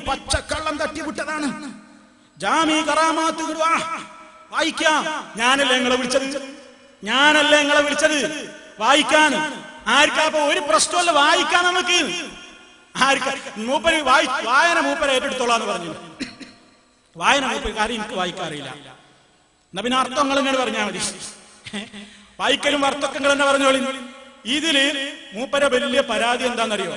പച്ചക്കള്ളം തട്ടിവിട്ടതാണ്. ജാമി കറാമാത്ത് വായിക്കാം. ഞാനല്ലേ നിങ്ങളെ വിളിച്ചത് വായിക്കാൻ. ആർക്കാ അപ്പൊ ഒരു പ്രശ്നമല്ല വായിക്കാൻ. നമുക്ക് ആർക്കാ മൂപ്പര് വായന മൂപ്പര് ഏറ്റെടുത്തോളാന്ന് പറഞ്ഞു. വായന മൂപ്പര് കാര്യം എനിക്ക് വായിക്കാറില്ല. എന്നാ പിന്നെ അർത്ഥങ്ങൾ ഇങ്ങനെ പറഞ്ഞാൽ മതി. വായിക്കലും അർത്ഥങ്ങൾ തന്നെ പറഞ്ഞോളി. ഇതില് മൂപ്പര വലിയ പരാതി എന്താണെന്നറിയോ?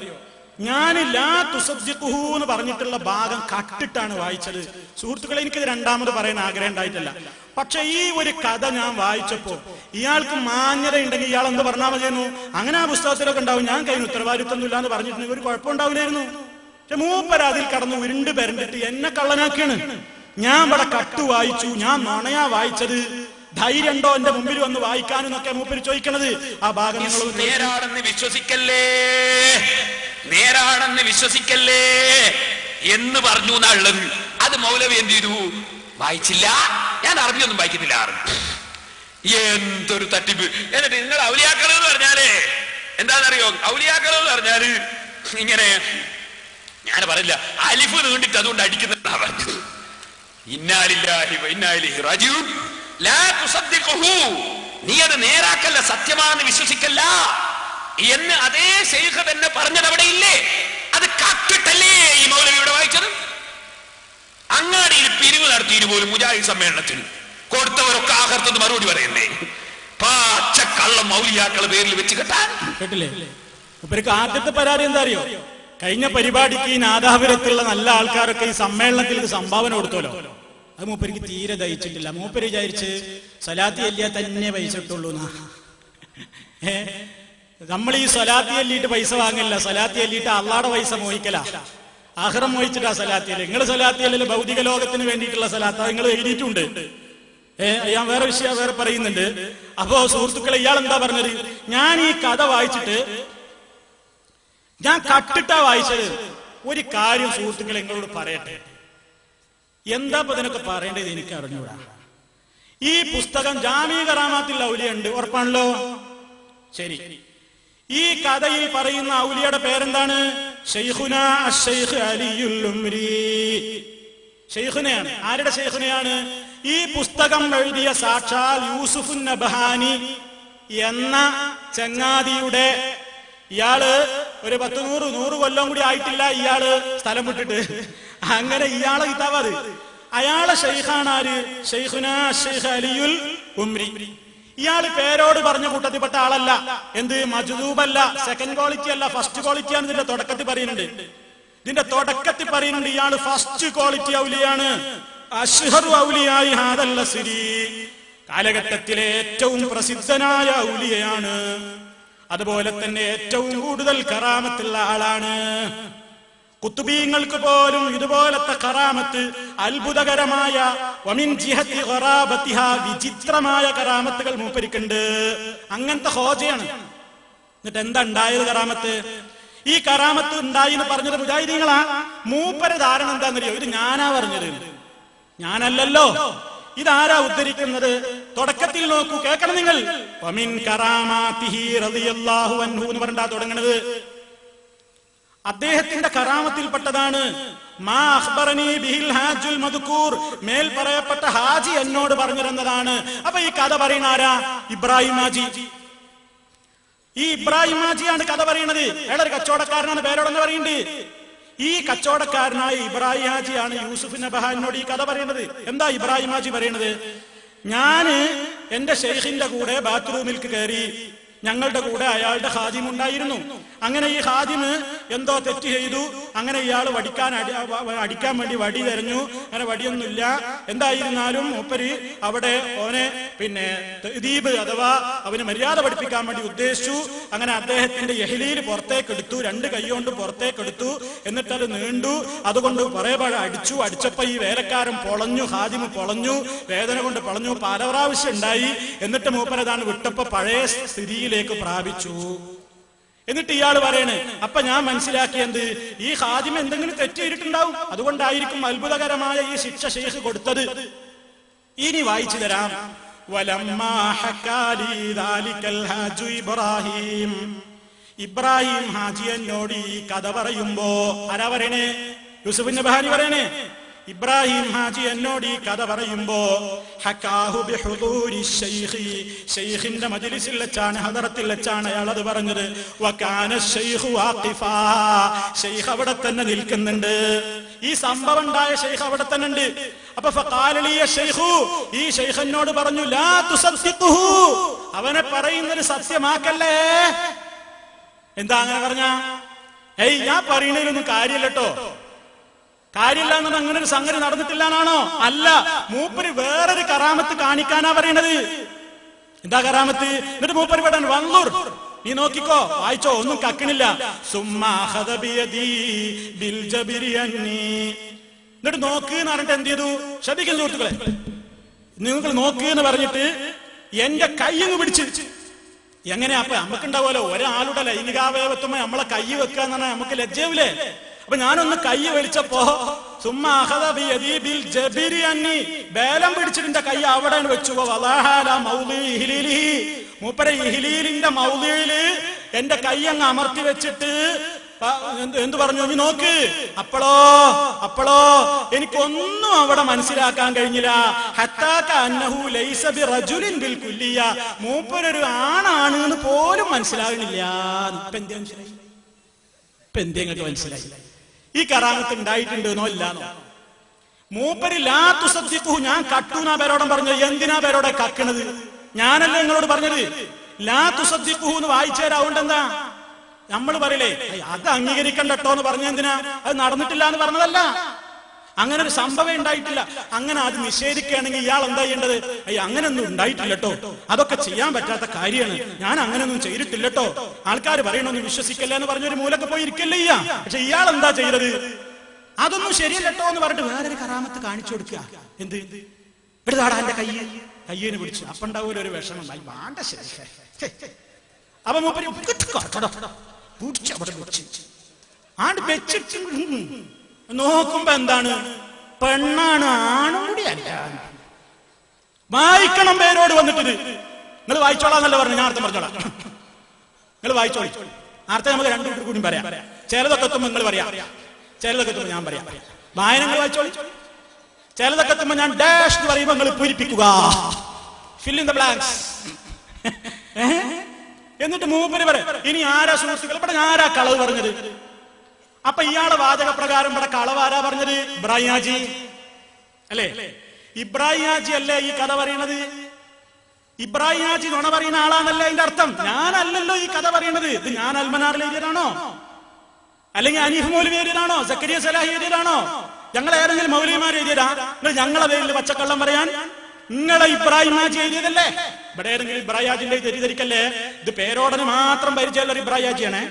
ഞാൻ ലാ തുസദ്ദിഖുഹു എന്ന് പറഞ്ഞിട്ടുള്ള ഭാഗം കട്ടിട്ടാണ് വായിച്ചത്. സുഹൃത്തുക്കളെ, എനിക്കിത് രണ്ടാമത് പറയാൻ ആഗ്രഹം ഉണ്ടായിട്ടില്ല. പക്ഷെ ഈ ഒരു കഥ ഞാൻ വായിച്ചപ്പോ ഇയാൾക്ക് മാന്യത ഉണ്ടെങ്കിൽ ഇയാൾ എന്ത് പറഞ്ഞാൽ മതിയായിരുന്നു? അങ്ങനെ ആ പുസ്തകത്തിലൊക്കെ ഉണ്ടാവും. ഞാൻ കഴിഞ്ഞ ഉത്തരവാദിത്വമൊന്നും എന്ന് പറഞ്ഞിട്ടുണ്ടെങ്കിൽ ഒരു കുഴപ്പമുണ്ടാവില്ലായിരുന്നു. പക്ഷെ മൂപ്പര അതിൽ കടന്ന് ഉരുണ്ട് പെരണ്ടിട്ട് എന്നെ കള്ളനാക്കിയാണ്. ഞാൻ ഇവിടെ കട്ട് വായിച്ചു, ഞാൻ നുണയാ വായിച്ചത്, ധൈര്യം ഉണ്ടോ എന്റെ മുമ്പിൽ വന്ന് വായിക്കാനെന്നൊക്കെ മൂപ്പര് ചോദിക്കണത്. ആ ഭാഗം നേരാണെന്ന് വിശ്വസിക്കല്ലേ എന്ന് പറഞ്ഞു എന്നുള്ളത്. അത് മൗലവി എന്ത് ചെയ്തു? വായിച്ചില്ല. ഞാൻ അറബിയൊന്നും വായിക്കുന്നില്ല. എന്തൊരു തട്ടിപ്പ്. എന്നിട്ട് നിങ്ങൾ ഔലിയാക്കൾ എന്ന് പറഞ്ഞാലേ എന്താണെന്നറിയോ? ഔലിയാക്കൾ എന്ന് പറഞ്ഞാല് ഇങ്ങനെ ഞാൻ പറയില്ല, അലിഫ് നീണ്ടിട്ട് അതുകൊണ്ട് അടിക്കുന്നതാ പറഞ്ഞത്. ഇന്നാലില്ലാഹി വ ഇന്നാ ഇലൈഹി റാജിഊൻ. ലാ തുസദ്ദിഖുഹു, നീ അത് നേരാക്കല്ല, സത്യമാണെന്ന് വിശ്വസിക്കല്ല എന്ന് അതേ ശൈഖ് തന്നെ പറഞ്ഞത് അവിടെ ഇല്ലേ? അത് കട്ടിട്ടല്ലേ ഈ മൗലവിയുടെ വായിച്ചത്? അങ്ങാടിയിൽ പിരിവ് നടത്തിയിട്ട് പോലും മുജാഹിദ് സമ്മേളനത്തിൽ കൊടുത്തവരൊക്കെ ആഹർത്തത് മറുപടി പറയുന്നേ. പച്ചക്കള്ളം മൗലിയാക്കളെ പേരിൽ വെച്ച് കെട്ടാൻ കേട്ടില്ലേ? ഇവർക്ക് ആദ്യത്തെ പരാതി എന്താ അറിയോ? കഴിഞ്ഞ പരിപാടിക്ക് ഈ നാദാപുരത്തുള്ള നല്ല ആൾക്കാരൊക്കെ ഈ സമ്മേളനത്തിൽ സംഭാവന കൊടുത്തോലോ. അത് മൂപ്പർക്ക് തീരെ ദഹിച്ചിട്ടില്ല. മൂപ്പര് വിചാരിച്ച് സ്വലാത്തി അല്ലിയ തന്നെ പൈസ ഇട്ടുള്ളൂ. നമ്മൾ ഈ സ്വലാത്തി അല്ലിയിട്ട് പൈസ വാങ്ങില്ല. സ്വലാത്തി അല്ലിയിട്ട് അള്ളാടെ പൈസ മോഹിക്കല, ആഖിറം മോഹിച്ചിട്ടാ സ്വലാത്തി അല്ല്. നിങ്ങൾ സ്വലാത്തി അല്ലില് ഭൗതിക ലോകത്തിന് വേണ്ടിയിട്ടുള്ള സ്വലാത്ത നിങ്ങൾ എഴുതിയിട്ടുണ്ട്. ഞാൻ വേറെ വിഷയം വേറെ പറയുന്നുണ്ട്. അപ്പോ സുഹൃത്തുക്കളെ, ഇയാൾ എന്താ പറഞ്ഞത്? ഞാൻ ഈ കഥ വായിച്ചിട്ട് ഞാൻ കട്ടിട്ടാ വായിച്ചത്. ഒരു കാര്യം സുഹൃത്തുക്കളെ നിങ്ങളോട് പറയട്ടെ. എന്താ ഇതിനൊക്കെ പറയേണ്ടത് എനിക്ക് അറിഞ്ഞൂടാ. ഈ പുസ്തകം ജാമി കറാമാത്തിൽ ഔലിയ ഉണ്ട്, ഉറപ്പാണല്ലോ? ശരി. ഈ കഥയിൽ പറയുന്ന ഔലിയുടെ പേരെന്താണ്? ശൈഖുനാ അശ്ശൈഖ് അലിയുൽ ഉംരി. ശൈഖുനയാണ്. ആരുടെ ശൈഖുനയാണ്? ഈ പുസ്തകം എഴുതിയ സാക്ഷാൽ യൂസുഫ് നബഹാനി എന്ന ചങ്ങാതിയുടെ, ഇയാള് ഒരു 100 കൊല്ലം കൂടി ആയിട്ടില്ല ഇയാള് സ്ഥലം വിട്ടിട്ട്. അങ്ങനെ ഇയാളെ കിതാബത്. അയാളെ ശൈഖാണ് ആര്? ശൈഖുനാ അശ്ശൈഖ് അലിയുൽ ഉംരി. ഇയാള് പേരോട് പറഞ്ഞ കൂട്ടത്തിൽപ്പെട്ട ആളല്ല. എന്ത്? മജ്ദൂബല്ല, സെക്കൻഡ് ക്വാളിറ്റി അല്ല, ഫസ്റ്റ് ക്വാളിറ്റി ആണ്. ഇതിന്റെ തുടക്കത്തിൽ പറയുന്നുണ്ട്. ഇയാള് ഫസ്റ്റ് ക്വാളിറ്റി ഔലിയാണ്. അശ്ഹറു ഔലിയായി ഹാദൽ അസ്രി, കാലഘട്ടത്തിലെ ഏറ്റവും പ്രസിദ്ധനായ ഔലിയാണ്. അതുപോലെ തന്നെ ഏറ്റവും കൂടുതൽ കറാമത്തുള്ള ആളാണ്. കുത്തുബീങ്ങൾക്ക് പോലും ഇതുപോലത്തെ കറാമത്ത് അത്ഭുതകരമായ വമിൻ ജിഹത്തി ഖറാബത്തിഹാ, വിചിത്രമായ കറാമത്തുകൾ മൂപ്പരിക്കുണ്ട്. അങ്ങനത്തെ ഹോജയാണ്. എന്നിട്ട് എന്താ ഉണ്ടായത് കറാമത്ത്? ഈ കറാമത്ത് ഉണ്ടായി എന്ന് പറഞ്ഞത് മുജാഹിദീങ്ങളാ. മൂപ്പര ധാരണ എന്താണെന്നറിയോ? ഇത് ഞാനാ പറഞ്ഞത്, ഞാനല്ലല്ലോ. ഇതാരാ ഉദ്ധരിക്കുന്നത്? തുടക്കത്തിൽ നോക്കൂ, കേൾക്കണം നിങ്ങൾ. വമിൻ കറാമാതിഹി റളിയല്ലാഹു അൻഹു എന്ന് പറഞ്ഞാ തുടങ്ങണത്. അദ്ദേഹത്തിന്റെ കറാമത്തിൽപ്പെട്ടതാണ് മാ അഖ്ബറനി ബിഹിൽ ഹാജുൽ മദ്കൂർ, മേൽ പറയപ്പെട്ട ഹാജി എന്നോട് പറഞ്ഞിരുന്നതാണ്. അപ്പൊ ഈ കഥ പറയുന്ന ആരാ? ഇബ്രാഹിം ഹാജി. ഈ ഇബ്രാഹിം ഹാജിയാണ് കഥ പറയുന്നത്. അയാളൊരു കച്ചവടക്കാരനാണ്, പേരോടെന്ന് പറയുന്നുണ്ട്. ഈ കച്ചവടക്കാരനായ ഇബ്രാഹിം ഹാജിയാണ് യൂസുഫ് നബഹാനിനോട് ഈ കഥ പറയുന്നത്. എന്താ ഇബ്രാഹിം ഹാജി പറയുന്നത്? ഞാന് എന്റെ ഷെയ്ഖിന്റെ കൂടെ ബാത്റൂമിലേക്ക് കയറി. ഞങ്ങളുടെ കൂടെ അയാളുടെ ഖാദിം ഉണ്ടായിരുന്നു. അങ്ങനെ ഈ ഖാദിമ് എന്തോ തെറ്റ് ചെയ്തു. അങ്ങനെ ഇയാൾ അടിക്കാൻ വേണ്ടി വടി തെരഞ്ഞു. അങ്ങനെ വടിയൊന്നുമില്ല. എന്തായിരുന്നാലും മൂപ്പര് അവിടെ അവനെ തഅദീബ് അഥവാ അവന് മര്യാദ പഠിപ്പിക്കാൻ വേണ്ടി ഉദ്ദേശിച്ചു. അങ്ങനെ അദ്ദേഹത്തിന്റെ യഹ്ലീൽ പുറത്തേക്കെടുത്തു, 2 കൈ കൊണ്ട് പുറത്തേക്കെടുത്തു. എന്നിട്ടത് നീണ്ടു. അതുകൊണ്ട് കുറെ അടിച്ചു. അടിച്ചപ്പോ ഈ വേലക്കാരൻ പൊളഞ്ഞു, ഖാദിമ് പൊളഞ്ഞു, വേദന കൊണ്ട് പൊളഞ്ഞു, പല പ്രാവശ്യം ഉണ്ടായി. എന്നിട്ട് മൂപ്പരതാണ് വിട്ടപ്പോ പഴയ സ്ഥിതിയിലേക്ക് പ്രാപിച്ചു. എന്നിട്ട് ഇയാൾ പറയണേ, അപ്പൊ ഞാൻ മനസ്സിലാക്കിയത് ഈ ഖാദിം എന്തെങ്കിലും തെറ്റ് ചെയ്തിട്ടുണ്ടാവും, അതുകൊണ്ടായിരിക്കും അത്ഭുതകരമായ ഈ ശിക്ഷ ശൈഖ് കൊടുത്തത്. ഇനി വായിച്ചു തരാം. വലമ്മാ ഹക്കാലി ദാലികൽ ഹാജു ഇബ്രാഹിം ഹാജി എന്നോട് ഈ കഥ പറയുമ്പോ ആരാ പറയണേ? യൂസുഫ് നബഹാനി പറയണേ, ഇബ്രാഹിം ഹാജി എന്നോട് ഈ കഥ പറയുമ്പോ ഷെയ്ഖിന്റെ മജ്ലിസിൽ വെച്ചാണ്, ഹദറത്തിൽ വെച്ചാണ് അയാൾ അത് പറഞ്ഞത്. ഷെയ്ഖ് അവിടെ തന്നെ നിൽക്കുന്നുണ്ട്. ഈ സംഭവം ഉണ്ടായ ഷെയ്ഖ് അവിടെ തന്നെ ഉണ്ട്. അപ്പൊ ഈ ഷെയ്ഖ് എന്നോട് പറഞ്ഞു, ലാ തുസദ്ദിഖുഹു, അവനെ പറയുന്നത് സത്യമാക്കല്ലേ. എന്താ അങ്ങനെ പറഞ്ഞ? ഏയ് ഞാൻ പറയുന്നതിലൊന്നും കാര്യമില്ലട്ടോ, കാര്യമില്ല എന്നത് അങ്ങനെ ഒരു സംഗതി നടന്നിട്ടില്ലാന്നാണോ? അല്ല, മൂപ്പര് വേറൊരു കറാമത്ത് കാണിക്കാനാ പറയണത്. എന്താ കറാമത്ത്? എന്നിട്ട് മൂപ്പര് പെടാൻ വന്നൂർ, നീ നോക്കിക്കോ, വായിച്ചോ, ഒന്നും കക്കണില്ല. എന്നിട്ട് നോക്ക് എന്ന് പറഞ്ഞിട്ട് എന്ത് ചെയ്തു? ശ്രദ്ധിക്കുന്ന സുഹൃത്തുക്കളെ, നിങ്ങൾ നോക്ക് എന്ന് പറഞ്ഞിട്ട് എന്റെ കയ്യങ്ങ് പിടിച്ച്. എങ്ങനെയാ? അപ്പൊ നമുക്കുണ്ടാവുമല്ലോ ഒരാളുടെ ലൈംഗികാവയവത്വമായി നമ്മളെ കൈ വെക്കുക എന്ന് പറഞ്ഞാൽ നമുക്ക് ലജ്ജാവില്ലേ? അപ്പൊ ഞാനൊന്ന് കൈ വലിച്ചപ്പോ ബേലം പിടിച്ചിട്ട് കൈ അവിടെ വെച്ചു. മൂപ്പരെ ഇഹ്ലീലിന്റെ മൗലിയില് എന്റെ കൈ അങ്ങ് അമർത്തി വെച്ചിട്ട് എന്തു പറഞ്ഞു? നീ നോക്ക്. അപ്പോളോ എനിക്കൊന്നും അവിടെ മനസ്സിലാക്കാൻ കഴിഞ്ഞില്ല. മൂപ്പരൊരു ആണാണ് എന്ന് പോലും മനസ്സിലാകുന്നില്ല. ഇപ്പൊ എന്തേ മനസ്സിലായി? ഇപ്പൊ എന്തേങ്ങൾക്ക് മനസ്സിലായി? ഈ കറാമത്ത് ഉണ്ടായിട്ടുണ്ടെന്നോ ഇല്ലാന്നോ? മൂപ്പര് ലാ തുസദ്ദിഖുഹു, ഞാൻ കട്ടൂന്നാ പേരോടം പറഞ്ഞത്. എന്തിനാ പേരോടെ കക്കണത്? ഞാനല്ലേ നിങ്ങളോട് പറഞ്ഞത് ലാ തുസദ്ദിഖുഹു എന്ന് വായിച്ചേരാവുണ്ട്. എന്താ നമ്മൾ പറയില്ലേ അത് അംഗീകരിക്കണ്ടോ എന്ന് പറഞ്ഞ എന്തിനാ? അത് നടന്നിട്ടില്ല എന്ന് പറഞ്ഞതല്ല, അങ്ങനെ ഒരു സംഭവം ഉണ്ടായിട്ടില്ല. അങ്ങനെ അത് നിഷേധിക്കുകയാണെങ്കിൽ ഇയാൾ എന്താ ചെയ്യേണ്ടത്? അങ്ങനെയൊന്നും ഉണ്ടായിട്ടില്ലട്ടോ, അതൊക്കെ ചെയ്യാൻ പറ്റാത്ത കാര്യമാണ്, ഞാൻ അങ്ങനെയൊന്നും ചെയ്തിട്ടില്ലട്ടോ, ആൾക്കാർ പറയണൊന്നും വിശ്വസിക്കല്ല എന്ന് പറഞ്ഞൊരു മൂലൊക്കെ പോയി ഇരിക്കല്ലേ ചെയ്യാ. പക്ഷെ ഇയാൾ എന്താ ചെയ്തത്? അതൊന്നും ശരിയല്ലട്ടോ എന്ന് പറഞ്ഞിട്ട് വേറൊരു കറാമത്ത് കാണിച്ചു കൊടുക്കുക. എന്ത്? ഇവിടുതാടാ എന്റെ കയ്യേന് പിടിച്ചു. അപ്പൊ ഉണ്ടാവൂല ഒരു വിഷമം. വേണ്ട, ശരി. അപ്പൊ മൂപ്പര് നോക്കുമ്പോ എന്താണ്? പെണ്ണാണ്, ആണും കൂടി അല്ല. വായിക്കണം പേരോട് വന്നിട്ട്. നിങ്ങൾ വായിച്ചോളാന്നല്ല പറഞ്ഞു, ഞാൻ അർത്ഥം പറഞ്ഞോളാം. നിങ്ങൾ വായിച്ചോളി. അർത്ഥം നമുക്ക് രണ്ടു കൂട്ടർ കൂടി പറയാം. ചിലതൊക്കെ എത്തുമ്പോ നിങ്ങൾ പറയാം, ചിലതൊക്കെ എത്തുമ്പോ ഞാൻ പറയാം. വായനങ്ങൾ വായിച്ചോളി. ചിലതൊക്കെ എത്തുമ്പോ ഞാൻ ഡാഷ് എന്ന് പറയുമ്പോ നിങ്ങൾ പൂരിപ്പിക്കുക, ഫിൽ ഇൻ ദ ബ്ലാങ്ക്സ്. എന്നിട്ട് മൂപ്പര് പറയാം, ഇനി ആരാ സുഹൃത്തുക്കൾ ഇവിടെ ആരാ കളവ് പറഞ്ഞത്? അപ്പൊ ഇയാളെ വാചകപ്രകാരം ഇവിടെ കളവാരാ പറഞ്ഞത്? ഇബ്രാഹിം ഹാജി അല്ലേ? ഇബ്രാഹിം ഹാജി അല്ലേ ഈ കഥ പറയണത്? ഇബ്രാഹിം ഹാജി നുണ പറയുന്ന ആളാണല്ലേ അതിന്റെ അർത്ഥം? ഞാനല്ലല്ലോ ഈ കഥ പറയണത്. ഇത് ഞാൻ അൽമനാറിൽ എഴുതിയതാണോ? അല്ലെങ്കിൽ അനീഫ് മൗലവി എഴുതിയതാണോ? സക്കരിയ സലാഹി എഴുതിയതാണോ? ഞങ്ങൾ ഏതെങ്കിലും മൗലവിമാർ എഴുതിയതാ? ഞങ്ങളെ പേരിൽ പച്ചക്കള്ളം പറയാൻ നിങ്ങളെ ഇബ്രാഹിം ഹാജി എഴുതിയതല്ലേ? ഇവിടെ ഏതെങ്കിലും ഇബ്രാഹിം ഹാജിന്റെ തെറ്റിദ്ധരിക്കല്ലേ? ഇത് പേരോടന് മാത്രം പരിചയമുള്ള ഇബ്രാഹിം ഹാജിയാണ്.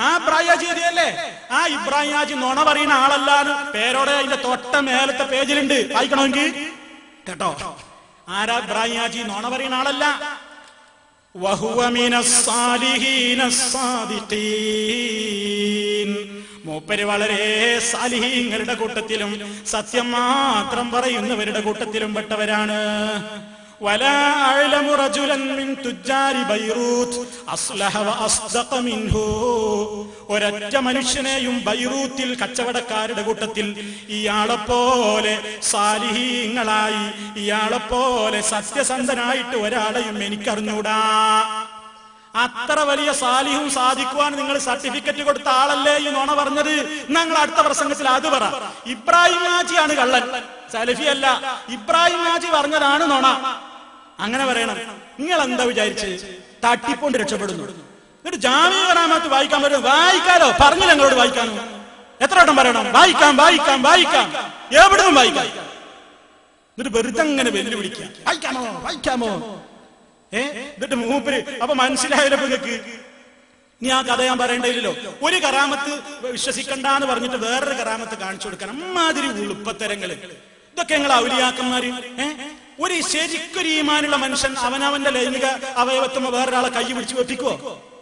ആ ഇബ്രാഹിം ഹാജി എഴുതിയല്ലേ? ആ ഇബ്രാഹിം ഹാജി നുണ പറയുന്ന ആളല്ലാന്ന് പേരോടെ അതിന്റെ തൊട്ട മേലത്തെ പേജിലുണ്ട്, വായിക്കണമെങ്കിൽ കേട്ടോ. ആരാ ഇബ്രാഹിം ഹാജി? നുണ പറയുന്ന ആളല്ല. വഹുവ മിനസ് സാലിഹീനസ് സാദിഖീൻ, മൂപ്പര് വളരെ സാലിഹീങ്ങളുടെ കൂട്ടത്തിലും സത്യം മാത്രം പറയുന്നവരുടെ കൂട്ടത്തിലും പെട്ടവരാണ്. വലാ അഅലമു റജുലൻ മിൻ തുജാരി ബൈറൂത്ത് അസ്ലഹ വഅസ്ദഖ മിൻഹു, ഒരൊറ്റ മനുഷ്യനെയും ബൈറൂത്തിൽ കച്ചവടക്കാരുടെ കൂട്ടത്തിൽ ഇയാളെപ്പോലെ സാലിഹീങ്ങളായി, ഇയാളെപ്പോലെ സത്യസന്ധനായിട്ട് ഒരാളെയും എനിക്കറിഞ്ഞൂടാ. അത്ര വലിയ സാലിഹും സാധിക്കുവാൻ നിങ്ങൾ സർട്ടിഫിക്കറ്റ് കൊടുത്ത ആളല്ലേ ഈ നുണ പറഞ്ഞത്? ഞങ്ങൾ അടുത്ത പ്രസംഗത്തിൽ അത് പറ. ഇബ്രാഹിം ഹാജിയാണ് കള്ളൻ, സലഫി അല്ല. ഇബ്രാഹിം ഹാജി പറഞ്ഞതാണ് നുണ. അങ്ങനെ പറയണം. നിങ്ങൾ എന്താ വിചാരിച്ച് തട്ടിപ്പോണ്ട് രക്ഷപ്പെടുന്നു? എന്നിട്ട് ജാമിഅ കറാമത്ത് വായിക്കാൻ പറ്റും? വായിക്കാലോ, പറഞ്ഞില്ല ഞങ്ങളോട് വായിക്കാനോ? എത്ര വട്ടം പറയണം? വായിക്കാം വായിക്കാം വായിക്കാം, എവിടുന്നും വായിക്കാം. എന്നിട്ട് വെറുതെ അങ്ങനെ വെല്ലുവിളിക്കാം, വായിക്കാമോ വായിക്കാമോ? എന്നിട്ട് മൂപ്പര് അപ്പൊ മനസ്സിലായാലോ നിങ്ങൾക്ക്? ഇനി ആ കഥ ഞാൻ പറയേണ്ടതില്ലല്ലോ. ഒരു കറാമത്ത് വിശ്വസിക്കണ്ടെന്ന് പറഞ്ഞിട്ട് വേറൊരു കറാമത്ത് കാണിച്ചു കൊടുക്കണം. അമ്മാതിരി ഉളുപ്പത്തരങ്ങള് ഇതൊക്കെ ഞങ്ങൾ ഔലിയാക്കന്മാര്. ഒരു ശരിക്കൊരു ഈമാനുള്ള മനുഷ്യൻ അവനവന്റെ ലൈംഗിക അവയവത്തുമ്പോ വേറൊരാളെ കൈ പിടിച്ച് വെപ്പിക്കുവോ?